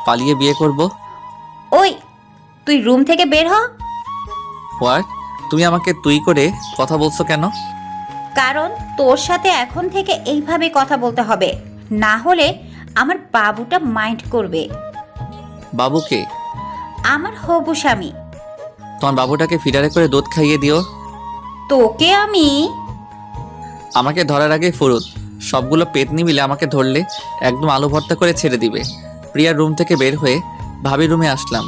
পালিয়ে বিয়ে করব। ওই, তুই রুম থেকে বের হ। হোয়াট? তুমি আমাকে তুই করে কথা বলছো কেন? কারণ তোর সাথে এখন থেকে এইভাবে কথা বলতে হবে, না হলে আমার বাবুটা মাইন্ড করবে। বাবুকে? আমার হবু স্বামী। তোমার বাবুটাকে ফিডারে করে দুধ খাইয়ে দিও। তোকে আমি আমাকে ধরার আগে ফুরুত সবগুলো পেতনি মিলে আমাকে ধরলে একদম আলু ভর্তা করে ছেড়ে দিবে। প্রিয়ার রুম থেকে বের হয়ে ভাবির রুমে আসলাম।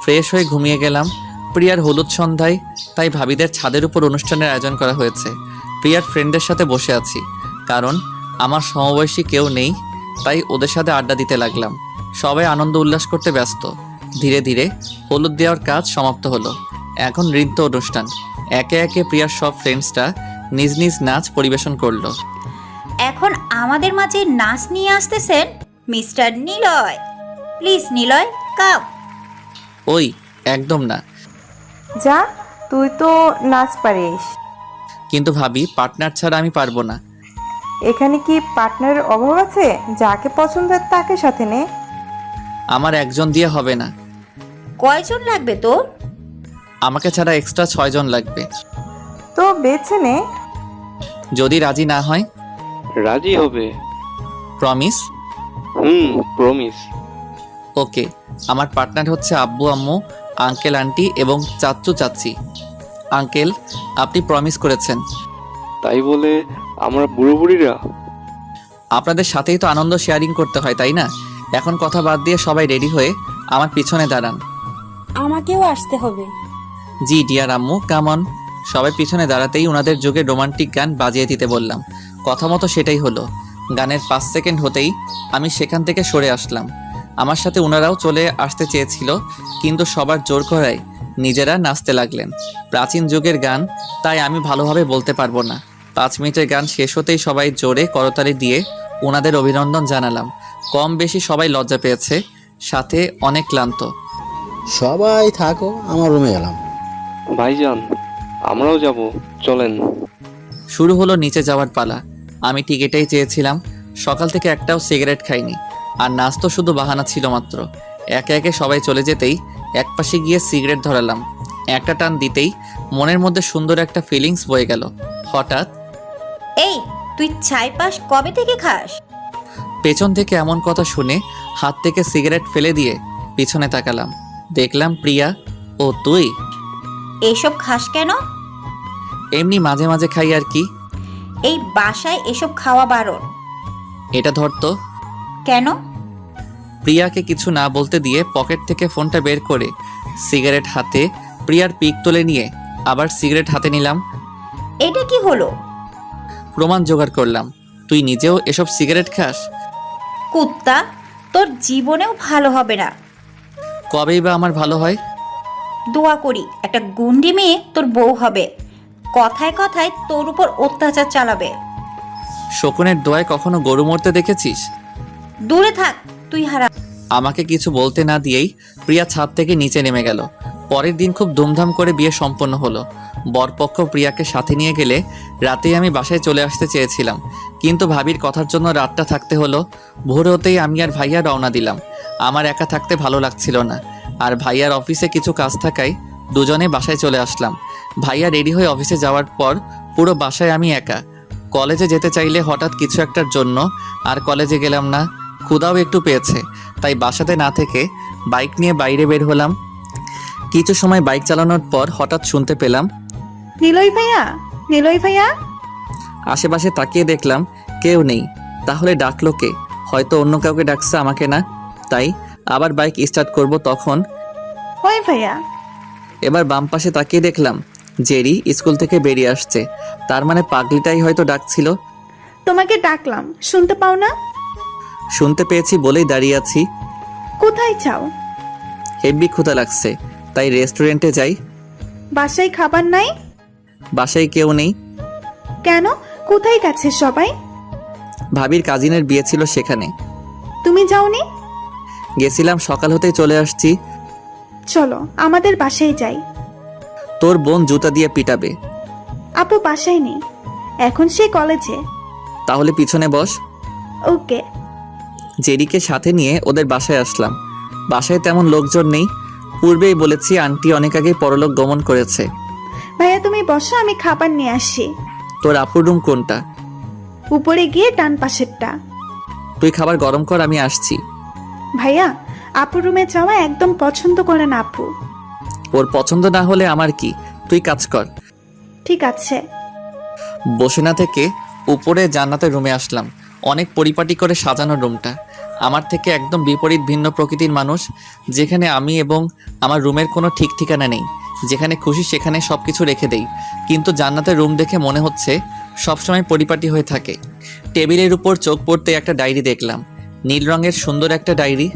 ফ্রেশ হয়ে ঘুমিয়ে গেলাম। প্রিয়ার হলুদ সন্ধ্যায়, তাই ভাবিদের ছাদের উপর অনুষ্ঠানের আয়োজন করা হয়েছে। প্রিয়ার ফ্রেন্ডের সাথে বসে আছি, কারণ আমার সমবয়সী কেউ নেই, তাই ওদের সাথে আড্ডা দিতে লাগলাম। সবাই আনন্দ উল্লাস করতে ব্যস্ত। ধীরে ধীরে হলুদ দেওয়ার কাজ সমাপ্ত হলো। এখন নৃত্য অনুষ্ঠান। একে একে প্রিয়ার সব ফ্রেন্ডসরা নিজ নিজ নাচ পরিবেশন করলো। এখন আমাদের মাঝে নাচ নিয়ে আসতেছেন মিস্টার নিলয়। প্লিজ নিলয়, কাম। ওই, একদম না। যা, তুই তো নাচ পারিস। কিন্তু ভাবি, পার্টনার ছাড়া আমি পারবো না। এখানে কি পার্টনারের অভাব আছে? যাকে পছন্দ তাকে সাথে নে। আমার একজন দিয়ে হবে না। কয়জন লাগবে তোর? আমাকে ছাড়া এক্সট্রা 6 জন লাগবে। তো বেছে নে। যদি রাজি না হয়? রাজি হবে। প্রমিস? প্রমিস। ওকে। আমার পার্টনার হচ্ছে আব্বু আম্মু, আঙ্কেল আন্টি এবং চাচ্চু চাচ্চি। আঙ্কেল, আপনি প্রমিস করেছেন। তাই বলে আমরা বুড়ো বুড়িরা? আপনাদের সাথেই তো আনন্দ শেয়ারিং করতে হয়, তাই না? এখন কথা বাদ দিয়ে সবাই রেডি হয়ে আমার পিছনে দাঁড়ান। আমাকেও আসতে হবে। জি ডিয়ার আম্মু, কামন। সবাই পিছনে দাঁড়াতেই ওনাদের যুগে রোমান্টিক গান বাজিয়ে দিতে বললাম। কথা মতো সেটাই হলো। গানের 5 সেকেন্ড হতেই আমি সেখান থেকে সরে আসলাম। আমার সাথে ওনারাও চলে আসতে চেয়েছিল, কিন্তু সবার জোর করায় নিজেরা নাচতে লাগলেন। প্রাচীন যুগের গান, তাই আমি ভালোভাবে বলতে পারবো না। 5 মিনিটের গান শেষ হতেই সবাই জোরে করতালি দিয়ে ওনাদের অভিনন্দন জানালাম। কম বেশি সবাই লজ্জা পেয়েছে, সাথে অনেক ক্লান্ত। সবাই থাকো, আমার রুমে এলাম। ভাইজান, আমরাও যাব, চলেন। শুরু হলো নিচে যাওয়ার পালা। আমি ঠিক এটাই চেয়েছিলাম। সকাল থেকে একটাও সিগারেট খাইনি, আর নাচ তো শুধু বাহানা ছিল মাত্র। একে একে সবাই চলে যেতেই একপাশে গিয়ে সিগারেট ধরালাম। একটা টান দিতেই মনের মধ্যে সুন্দর একটা ফিলিংস বয়ে গেল। হঠাৎ, এই, তুই ছাই পাস কবে থেকে খাস? পেছন থেকে এমন কথা শুনে হাত থেকে সিগারেট ফেলে দিয়ে পিছনে তাকালাম। দেখলাম প্রিয়া। ও তুই? এসব খাস কেন? এমনি মাঝে মাঝে খাই আর কি। এই বাসায় এসব খাওয়া বারণ। এটা ধরতো। কেন? প্রিয়াকে কিছু না বলতে দিয়ে পকেট থেকে ফোনটা বের করে সিগারেট হাতে প্রিয়ার পিক তুলে নিয়ে আবার সিগারেট হাতে নিলাম। এটা কি হলো? প্রমাণ জোগাড় করলাম। তুই নিজেও এসব সিগারেট খাস? কুত্তা, তোর জীবনেও ভালো হবে না। কবেই বা আমার ভালো হয়? দোয়া করি একটা গুন্ডি মেয়ে তোর বউ হবে, কথায় কথায় তোর উপর অত্যাচার চালাবে। শকুনের দোয়ায় কখনো গরু মরতে দেখেছিস? দূরে থাক তুই, হারা। আমাকে কিছু বলতে না দিয়েই প্রিয়া ছাদ থেকে নিচে নেমে গেল। পরের দিন খুব ধুমধাম করে বিয়ে সম্পন্ন হলো। বরপক্ষ প্রিয়াকে সাথে নিয়ে গেলে রাতেই আমি বাসায় চলে আসতে চেয়েছিলাম, কিন্তু ভাবির কথার জন্য রাতটা থাকতে হলো। ভোর হতেই আমি আর ভাইয়া রওনা দিলাম। আমার একা থাকতে ভালো লাগছিল না, আর ভাইয়ার অফিসে কিছু কাজ থাকায় দুজনে বাসায় চলে আসলাম। ভাইয়া রেডি হয়ে অফিসে যাওয়ার পর পুরো বাসায় আমি একা। কলেজে যেতে চাইলে হঠাৎ কিছু একটার জন্য আর কলেজে গেলাম না। ক্ষুধাও একটু পেয়েছে, তাই বাসাতে না থেকে বাইক নিয়ে বাইরে বের হলাম। কিছু সময় বাইক চালানোর পর হঠাৎ শুনতে পেলাম, নিলয় ভাইয়া, নিলয় ভাইয়া। আশেপাশে তাকিয়ে দেখলাম কেউ নেই। তাহলে ডাকলো কে? হয়তো অন্য কাউকে ডাকছে, আমাকে না। তাই আবার বাইক স্টার্ট করব, তখন ওই ভাইয়া। এবার বাম পাশে তাকিয়ে দেখলাম জেরি স্কুল থেকে বেরিয়ে আসছে। তার মানে পাগলিটাই হয়তো ডাকছিল। তোমাকে ডাকলাম, শুনতে পাও না? শুনতে পেয়েছি বলেই দাঁড়িয়ে আছি। কোথায় চাও? হেব্বি ক্ষুধা লাগছে, তাই রেস্টুরেন্টে যাই। বাসায় খাবার নাই? বাসায় কেউ নেই। কেন? কোথায় গেছে সবাই? ভাবির কাজিনের বিয়ে ছিল, সেখানে তুমি যাওনি? গেছিলাম, সকাল হতেই চলে আসছি। চলো আমাদের বাসায় যাই। তোর বোন জুতা দিয়ে পিটাবে। আপু বাসায় নেই, এখন সে কলেজে। তাহলে পিছনে বস। ওকে। জেরিকে সাথে নিয়ে ওদের বাসায় আসলাম। বাসায় তেমন লোকজন নেই। পূর্বেই বলেছি আন্টি অনেক আগেই পরলোক গমন করেছে। ভাইয়া তুমি বসো, আমি খাবার নিয়ে আসি। তোর আপুর রুম কোনটা? উপরে গিয়ে ডান পাশেরটা। তুই খাবার গরম কর, আমি আসছি। ভাইয়া, আপুর রুমে যাওয়া একদম পছন্দ করে না আপু। ওর পছন্দ না হলে আমার কি, তুই কাজ কর। ঠিক আছে। বসে না থেকে উপরে জান্নাতের রুমে আসলাম। অনেক পরিপাটি করে সাজানো রুমটা। আমার থেকে একদম বিপরীত ভিন্ন প্রকৃতির মানুষ, যেখানে আমি এবং আমার রুমের কোনো ঠিক ঠিকানা নেই। যেখানে খুশি সেখানে সব কিছু রেখে দেই, কিন্তু জান্নাতের রুম দেখে মনে হচ্ছে সবসময় পরিপাটি হয়ে থাকে। টেবিলের উপর চোখ পড়তে একটা ডায়েরি দেখলাম, নীল রঙের সুন্দর একটা ডায়েরি।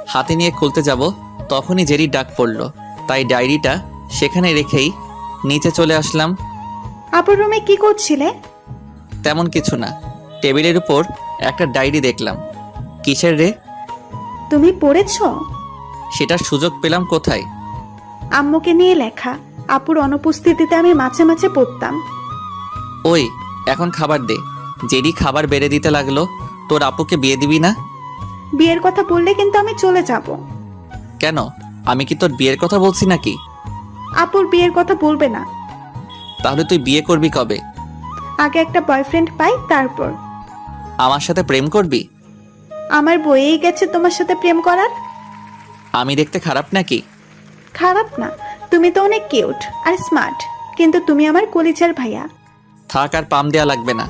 হাতে নিয়ে খুলতে যাব, তখনই জেরির ডাক পড়লো, তাই ডায়েরিটা সেখানে রেখেই নিচে চলে আসলাম। আপুর রুমে কি করছিলে? তেমন কিছু না, টেবিলের উপর একটা ডায়েরি দেখলাম। কিসের রে? তুমি পড়েছো? সেটার সুযোগ পেলাম কোথায়? আম্মুকে নিয়ে লেখা। আপুর অনুপস্থিতিতে আমি মাঝে মাঝে পড়তাম। ওই এখন খাবার দে। জেরি খাবার বেড়ে দিতে লাগলো। তোর আপুকে বিয়ে দিবি না? বিয়ের কথা বললে কিন্তু আমি চলে যাব। কেন? আমি কি তোর বিয়ের কথা বলছি নাকি? আপুর বিয়ের কথা বলবে না। তাহলে তুই বিয়ে করবি কবে? আগে একটা বয়ফ্রেন্ড পাই, তারপর। আমার সাথে প্রেম করবি? আমার বইয়েই গেছে তোমার সাথে প্রেম করার। আমি দেখতে খারাপ নাকি? খারাপ না, তুমি তো অনেক কিউট আর স্মার্ট, কিন্তু তুমি আমার কলিজার ভাইয়া। থাক, আর পাম দেয়া লাগবে না।